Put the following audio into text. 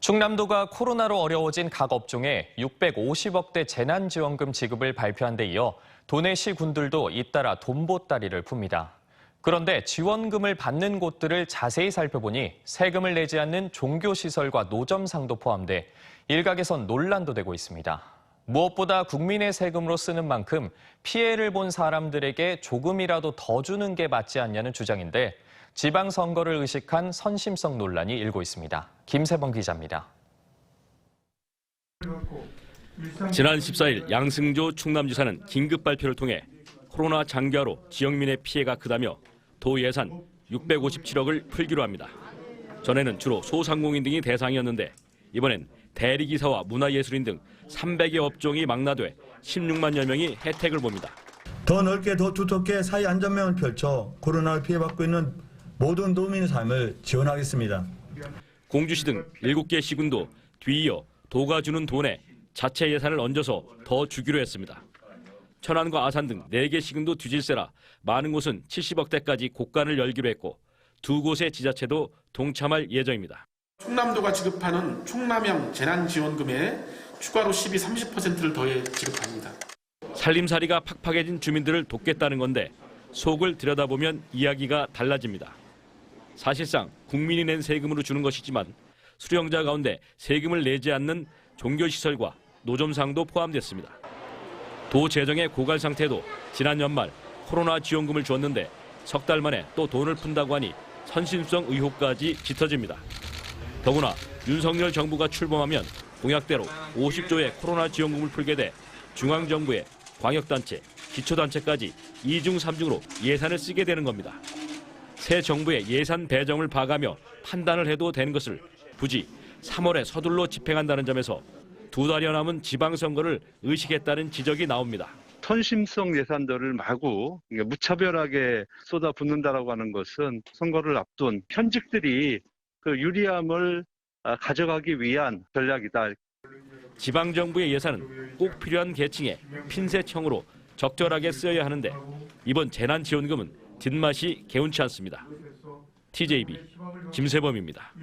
충남도가 코로나로 어려워진 각 업종에 650억대 재난지원금 지급을 발표한 데 이어 도내 시군들도 잇따라 돈보따리를 풉니다. 그런데 지원금을 받는 곳들을 자세히 살펴보니 세금을 내지 않는 종교시설과 노점상도 포함돼 일각에선 논란도 되고 있습니다. 무엇보다 국민의 세금으로 쓰는 만큼 피해를 본 사람들에게 조금이라도 더 주는 게 맞지 않냐는 주장인데 지방선거를 의식한 선심성 논란이 일고 있습니다. 김세범 기자입니다. 지난 14일 양승조 충남지사는 긴급 발표를 통해 코로나 장기화로 지역민의 피해가 크다며 도 예산 657억을 풀기로 합니다. 전에는 주로 소상공인 등이 대상이었는데 이번엔 대리기사와 문화예술인 등 300여 업종이 망라돼 16만여 명이 혜택을 봅니다. 더 넓게 더 두텁게 사회 안전망을 펼쳐 코로나를 피해받고 있는 모든 도민의 삶을 지원하겠습니다. 공주시 등 7개 시군도 뒤이어 도가 주는 돈에 자체 예산을 얹어서 더 주기로 했습니다. 천안과 아산 등 4개 시군도 뒤질세라 많은 곳은 70억대까지 곡간을 열기로 했고 두 곳의 지자체도 동참할 예정입니다. 충남도가 지급하는 충남형 재난지원금에 추가로 30%를 더해 지급합니다. 살림살이가 팍팍해진 주민들을 돕겠다는 건데 속을 들여다보면 이야기가 달라집니다. 사실상 국민이 낸 세금으로 주는 것이지만 수령자 가운데 세금을 내지 않는 종교시설과 노점상도 포함됐습니다. 도 재정의 고갈 상태도 지난 연말 코로나 지원금을 줬는데 석 달 만에 또 돈을 푼다고 하니 선심성 의혹까지 짙어집니다. 더구나 윤석열 정부가 출범하면 공약대로 50조의 코로나 지원금을 풀게 돼 중앙정부의 광역단체, 기초단체까지 2중 3중으로 예산을 쓰게 되는 겁니다. 새 정부의 예산 배정을 봐가며 판단을 해도 되는 것을 굳이 3월에 서둘러 집행한다는 점에서 2달여 남은 지방선거를 의식했다는 지적이 나옵니다. 선심성 예산들을 마구 무차별하게 쏟아붓는다라고 하는 것은 선거를 앞둔 현직들이 그 유리함을 가져가기 위한 전략이다. 지방정부의 예산은 꼭 필요한 계층에 핀셋형으로 적절하게 쓰여야 하는데 이번 재난지원금은 뒷맛이 개운치 않습니다. TJB 김세범입니다.